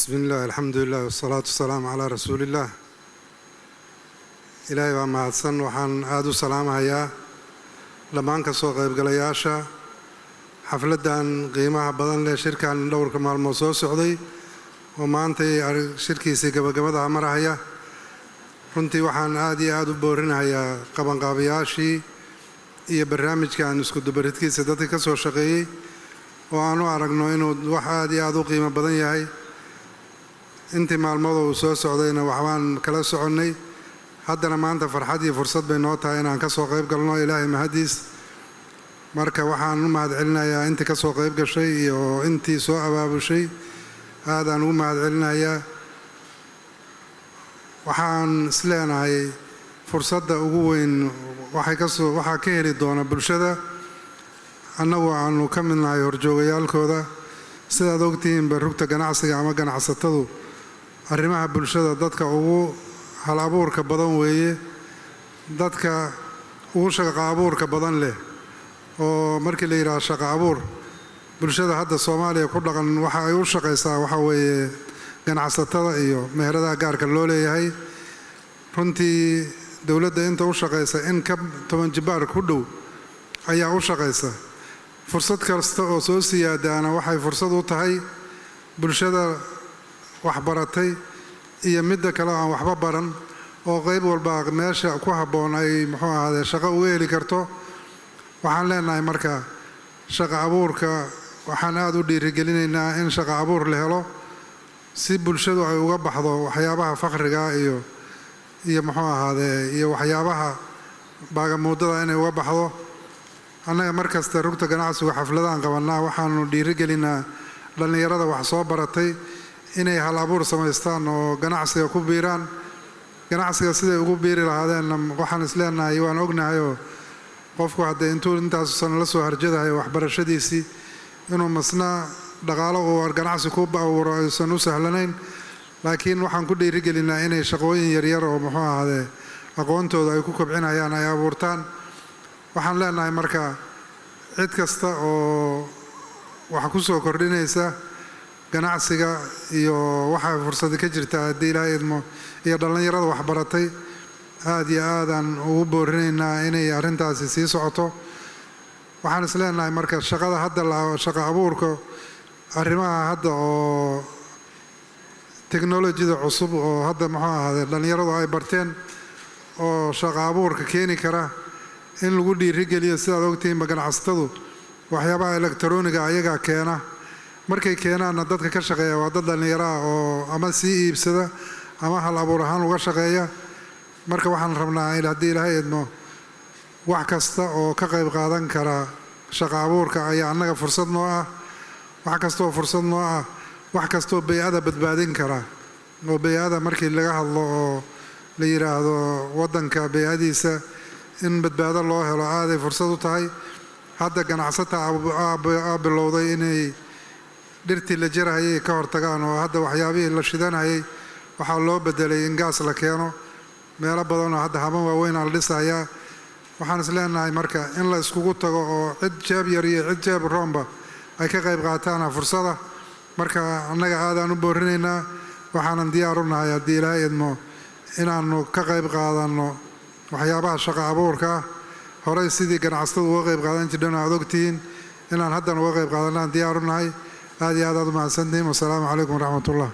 بسم الله الحمد لله والصلاة والسلام على رسول الله. إلهي baa mahadsan. waxaan aad u salaamahayaa dhammaan ka soo qaybgalayaasha xafladan qiimaha badan leh shirkan dhowrka maalmood soo socday oo maanta shirkiisa gabagabada marahaya. runtii waxaan aad iyo aad u boorinayaa qabanqaabiyaashii iyo barnaamijkan isku dubaridkiisa dadka ka soo shaqeeyay oo aan u aragno inuu wax aad iyo aad u qiimo badan yahay. intii maalmood uu soo socdayna waxbaan kala soconnay. haddana maanta farxad iyo fursad bay noo tahay inaan ka soo qayb galno. ilaahay mahadiis. marka waxaan u mahadcelinayaa intii ka soo qayb gashay iyo intii soo abaabushay aadaan ugu mahadcelinayaa. waxaan isleenahay fursadda ugu weyn waxaa ka heli doona bulshada annagu aanu ka midnahay horjoogayaalkooda. sidaad ogtihiinba rugta ganacsiga ama ganacsatadu arrimaha bulshada dadka ugu hal abuurka badan weeye, dadka ugu shaqo abuurka badan leh. oo markii la yidhaahdo shaqo abuur bulshada hadda Soomaaliya ku dhaqan waxa ay u shaqaysaa waxa weeye ganacsatada iyo meheradaha gaarka loo leeyahay. runtii dowladda inta u shaqaysa in ka 10 jibaar ku dhow ayaa u shaqaysa. fursad kasta oo soo siyaadaana waxay fursad u tahay bulshada waxbaratay iyo midda kale aan waxba baran oo qayb walba meesha ku habboon ay muxuu ahaadee shaqo uga heli karto. waxaan leenahay marka shaqo abuurka waxaan aad u dhiirigelinaynaa in shaqo abuur la helo si bulshadu ay uga baxdo waxyaabaha faqriga iyo muxuu ahaadee iyo waxyaabaha baagamuudada inay uga baxdo. annaga markasta rugta ganacsiga xafladaan qabanaa waxaanu dhiirigelinaa dhallinyarada wax soo baratay inay hal abuur samaystaan oo ganacsiga ku biiraan. ganacsiga siday ugu biiri lahaadeenna waxaan isleenahay waan ognahayoo qofku haddee intuu intaasusan la soo harjadahay waxbarashadiisii inuu masna dhaqaalo uu ganacsi ku abuuro aysan u sahlanayn. laakiin waxaan ku dhiirigelinaa inay shaqooyin yaryar oo muxuu ahaadee aqoontooda ay ku kobcinayaan ay abuurtaan. waxaan leenahay marka cid kasta oo wax ku soo kordhinaysa ganacsiga iyo waxa fursad ka jirta haddii ilaahay idmo iyo dhallinyarada waxbaratay aad iyo aadaan ugu boorinaynaa inay arrintaasi sii socoto. waxaan isleenahay marka shaqada hadda shaqo abuurka arrimaha hadda oo teknolojiyada cusub oo hadda muxuu ahaadee dhallinyaradu ay barteen oo shaqo abuurka keeni kara in lagu dhiirigeliyo. sidaad ogtihiinba ganacsatadu waxyaabaha elektarooniga ayagaa keena. markay keenaanna dadka ka shaqeeya waa dad dhallinyaro ah oo ama sii iibsada ama hal abuur ahaan uga shaqeeya. marka waxaan rabnaa in haddii ilaahay idmo wax kasta oo ka qayb qaadan kara shaqo abuurka ayaa annaga fursad noo ah. wax kastaoo fursad noo ah wax kastaoo bay-ada badbaadin kara oo bay-ada markii laga hadlo oo la yidhaahdo waddanka bay-adiisa in badbaado loo helo aaday fursad u tahay. hadda ganacsata bilowday inay dhirtii la jarahayay ka hortagaan oo hadda waxyaabihii la shidanayay waxaa loo bedelay in gaas la keeno. meelo badanoo hadda haban waaweynaa la dhisayaa. waxaan isleenahay marka in la iskugu tago oo cid jeeb yar iyo cid jeeb roomba ay ka qayb qaataana fursada. marka annaga aadaan u boorinaynaa waxaanan diyaar u nahay haddii ilaahay idmo inaannu ka qayb qaadanno waxyaabaha shaqo abuurka ah. horey sidii ganacsatadu uga qayb qaadan jireen aad ogtihiin inaan haddana uga qayb qaadanaan diyaar u nahay. aad iyo aad u mahadsantihiin. wasalaamu calaykum waraxmatullah.